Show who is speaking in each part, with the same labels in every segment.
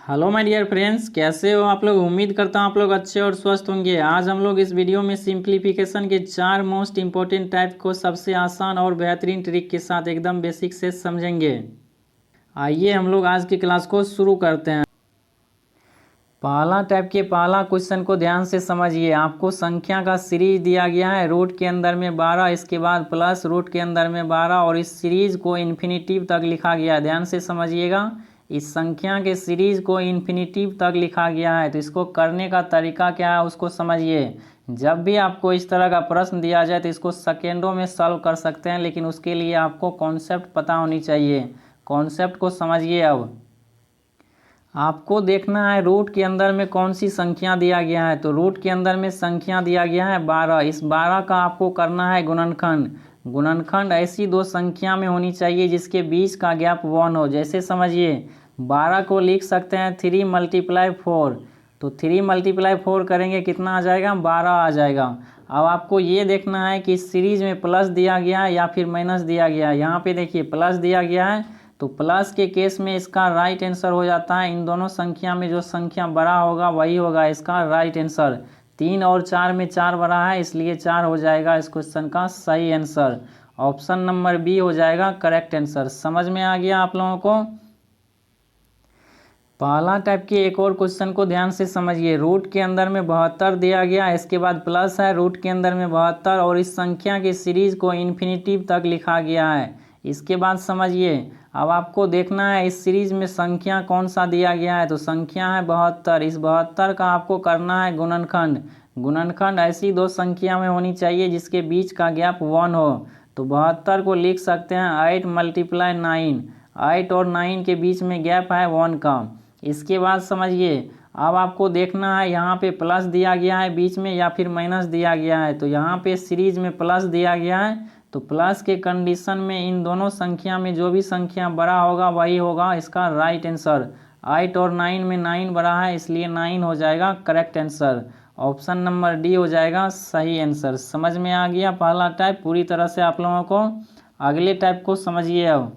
Speaker 1: Hello my dear friends, कैसे हो आप लोग। उम्मीद करता हूँ आप लोग अच्छे और स्वस्थ होंगे। आज हम लोग इस वीडियो में सिंप्लीफिकेशन के 4 मोस्ट इंपॉर्टेंट टाइप को सबसे आसान और बेहतरीन ट्रिक के साथ एकदम बेसिक से समझेंगे। आइए हम लोग आज की क्लास को शुरू करते हैं। पहला टाइप के पहला क्वेश्चन को ध्यान से समझिए। आपको संख्या का सीरीज दिया गया है, रूट के अंदर में 12, इसके बाद प्लस रूट के अंदर में 12 और इस सीरीज को इन्फिनिटिव तक लिखा गया है। ध्यान से समझिएगा, इस संख्या के सीरीज को इन्फिनिटिव तक लिखा गया है। तो इसको करने का तरीका क्या है उसको समझिए। जब भी आपको इस तरह का प्रश्न दिया जाए तो इसको सेकेंडों में सॉल्व कर सकते हैं, लेकिन उसके लिए आपको कॉन्सेप्ट पता होनी चाहिए। कॉन्सेप्ट को समझिए। अब आपको देखना है रूट के अंदर में कौन सी संख्या दिया गया है। तो रूट के अंदर में संख्या दिया गया है 12। इस 12 का आपको करना है गुणनखंड। गुणनखंड ऐसी दो संख्या में होनी चाहिए जिसके बीच का गैप 1 हो। जैसे समझिए, 12 को लिख सकते हैं 3 × 4। तो 3 × 4 करेंगे कितना आ जाएगा, 12 आ जाएगा। अब आपको ये देखना है कि इस सीरीज में प्लस दिया गया है या फिर माइनस दिया गया है। यहाँ पे देखिए प्लस दिया गया है, तो प्लस के केस में इसका राइट आंसर हो जाता है। इन दोनों संख्या में जो संख्या बड़ा होगा वही होगा इसका राइट आंसर। 3 और 4 में 4 बड़ा है, इसलिए 4 हो जाएगा इस क्वेश्चन का सही आंसर। ऑप्शन नंबर बी हो जाएगा करेक्ट आंसर। समझ में आ गया आप लोगों को। पहला टाइप के एक और क्वेश्चन को ध्यान से समझिए। रूट के अंदर में 72 दिया गया, इसके बाद प्लस है, रूट के अंदर में 72 और इस संख्या की सीरीज को इन्फिनिटिव तक लिखा गया है। इसके बाद समझिए, अब आपको देखना है इस सीरीज में संख्या कौन सा दिया गया है। तो संख्या है 72। इस 72 का आपको करना है गुणनखंड। गुणनखंड ऐसी दो संख्या में होनी चाहिए जिसके बीच का गैप 1 हो। तो 72 को लिख सकते हैं 8 × 9। 8 और 9 के बीच में गैप है 1 का। इसके बाद समझिए, अब आपको देखना है यहाँ पे प्लस दिया गया है बीच में या फिर माइनस दिया गया है। तो यहाँ पे सीरीज में प्लस दिया गया है, तो प्लस के कंडीशन में इन दोनों संख्या में जो भी संख्या बड़ा होगा वही होगा इसका राइट आंसर। 8 और 9 में 9 बड़ा है, इसलिए 9 हो जाएगा correct answer. Option number D हो जाएगा सही आंसर। समझ में आ गया पहला टाइप पूरी तरह से आप लोगों को। अगले टाइप को समझिए। अब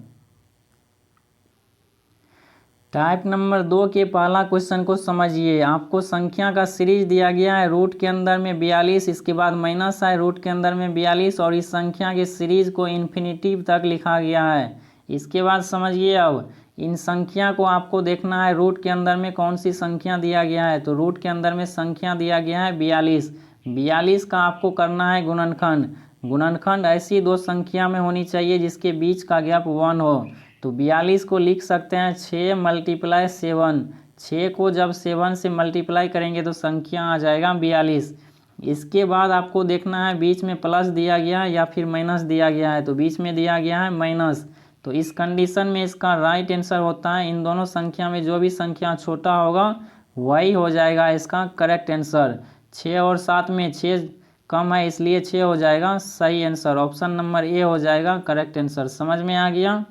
Speaker 1: टाइप नंबर 2 के पहला क्वेश्चन को समझिए। आपको संख्या का सीरीज दिया गया है, रूट के अंदर में 42, इसके बाद माइनस है, रूट के अंदर में 42 और इस संख्या के सीरीज को इन्फिनिटिव तक लिखा गया है। इसके बाद समझिए, अब इन संख्या को आपको देखना है रूट के अंदर में कौन सी संख्या दिया गया है। तो रूट के अंदर में संख्या दिया गया है 42। 42 का आपको करना है गुणनखंड। गुणनखंड ऐसी दो संख्या में होनी चाहिए जिसके बीच का गैप 1 हो। तो 42 को लिख सकते हैं 6 × 7। 6 को जब 7 से मल्टीप्लाई करेंगे तो संख्या आ जाएगा 42। इसके बाद आपको देखना है बीच में प्लस दिया गया है या फिर माइनस दिया गया है। तो बीच में दिया गया है माइनस, तो इस कंडीशन में इसका राइट आंसर होता है इन दोनों संख्या में जो भी संख्या छोटा होगा वही हो जाएगा इसका करेक्ट आंसर। 6 और 7 में 6 कम है, इसलिए 6 हो जाएगा सही आंसर। ऑप्शन नंबर ए हो जाएगा करेक्ट आंसर। समझ में आ गया।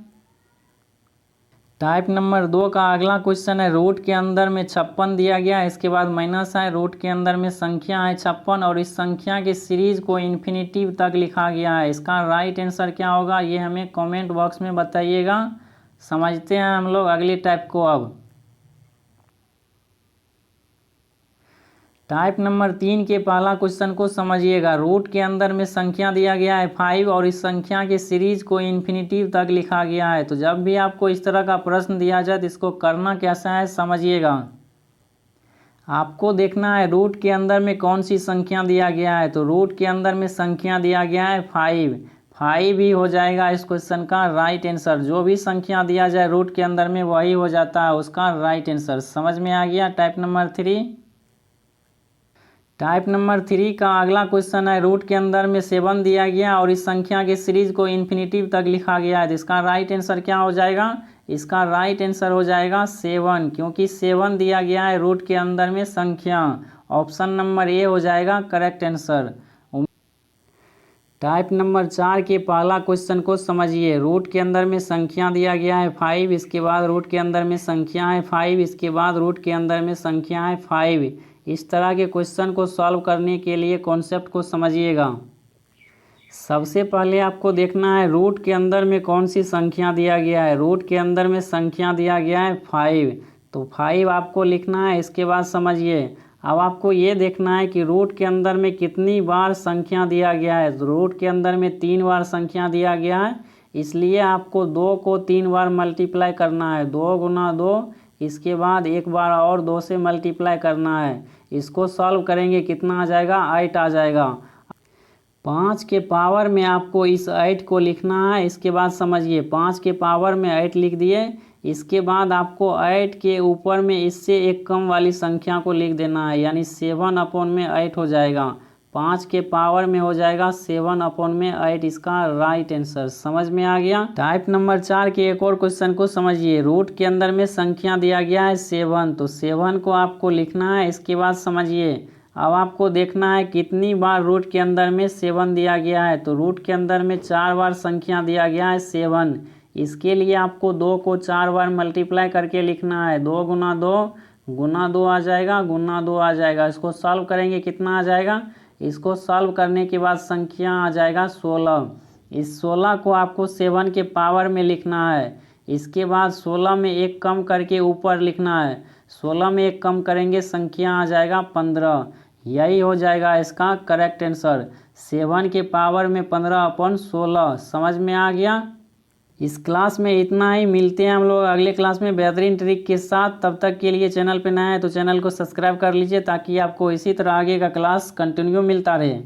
Speaker 1: टाइप नंबर 2 का अगला क्वेश्चन है, रूट के अंदर में 56 दिया गया है, इसके बाद माइनस है, रूट के अंदर में संख्या है 56 और इस संख्या के सीरीज को इन्फिनिटिव तक लिखा गया है। इसका राइट आंसर क्या होगा ये हमें कमेंट बॉक्स में बताइएगा। समझते हैं हम लोग अगले टाइप को। अब टाइप नंबर 3 के पहला क्वेश्चन को समझिएगा। रूट के अंदर में संख्या दिया गया है 5 और इस संख्या के सीरीज को इन्फिनिटिव तक लिखा गया है। तो जब भी आपको इस तरह का प्रश्न दिया जाए तो इसको करना कैसा है समझिएगा। आपको देखना है रूट के अंदर में कौन सी संख्या दिया गया है। तो रूट के अंदर में संख्या दिया गया है 5। 5 ही हो जाएगा इस क्वेश्चन का राइट आंसर। जो भी संख्या दिया जाए रूट के अंदर में वही हो जाता है उसका राइट आंसर। समझ में आ गया टाइप नंबर 3। टाइप नंबर 3 का अगला क्वेश्चन है, रूट के अंदर में 7 दिया गया और इस संख्या के सीरीज को इन्फिनिटिव तक लिखा गया है। तो इसका राइट आंसर क्या हो जाएगा, इसका राइट आंसर हो जाएगा 7, क्योंकि 7 दिया गया है रूट के अंदर में संख्या। ऑप्शन नंबर ए हो जाएगा करेक्ट आंसर। टाइप नंबर 4 के पहला क्वेश्चन को समझिए। रूट के अंदर में संख्या दिया गया है 5, इसके बाद रूट के अंदर में संख्या है 5, इसके बाद रूट के अंदर में संख्या है 5। इस तरह के क्वेश्चन को सॉल्व करने के लिए कॉन्सेप्ट को समझिएगा। सबसे पहले आपको देखना है रूट के अंदर में कौन सी संख्या दिया गया है। रूट के अंदर में संख्या दिया गया है 5। तो 5 आपको लिखना है। इसके बाद समझिए, अब आपको ये देखना है कि रूट के अंदर में कितनी बार संख्या दिया गया है। तो रूट के अंदर में 3 बार संख्या दिया गया है, इसलिए आपको 2 को 3 बार मल्टीप्लाई करना है। 2 गुना 2, इसके बाद एक बार और 2 से मल्टीप्लाई करना है। इसको सॉल्व करेंगे, कितना आ जाएगा, 8 आ जाएगा। 5 के पावर में आपको इस 8 को लिखना है। इसके बाद समझिए, 5 के पावर में 8 लिख दिए। इसके बाद आपको 8 के ऊपर में इससे एक कम वाली संख्या को लिख देना है, यानी 7/8 हो जाएगा। 5 के पावर में हो जाएगा 7/8, इसका राइट आंसर। समझ में आ गया। टाइप नंबर 4 के एक और क्वेश्चन को समझिए। रूट के अंदर में संख्या दिया गया है 7, तो 7 को आपको लिखना है। इसके बाद समझिए, अब आपको देखना है कितनी बार रूट के अंदर में 7 दिया गया है। तो रूट के अंदर में 4 बार संख्या दिया गया है 7। इसके लिए आपको 2 को 4 बार मल्टीप्लाई करके लिखना है। 2 गुना 2, गुना 2 आ जाएगा, गुना 2 आ जाएगा। इसको सॉल्व करेंगे, कितना आ जाएगा। इसको सॉल्व करने के बाद संख्या आ जाएगा 16। इस 16 को आपको 7 के पावर में लिखना है। इसके बाद 16 में एक कम करके ऊपर लिखना है। 16 में एक कम करेंगे, संख्या आ जाएगा 15। यही हो जाएगा इसका करेक्ट आंसर। 7 के पावर में 15/16। समझ में आ गया। इस क्लास में इतना ही। मिलते हैं हम लोग अगले क्लास में बेहतरीन ट्रिक के साथ। तब तक के लिए चैनल पे नया है तो चैनल को सब्सक्राइब कर लीजिए, ताकि आपको इसी तरह आगे का क्लास कंटिन्यू मिलता रहे।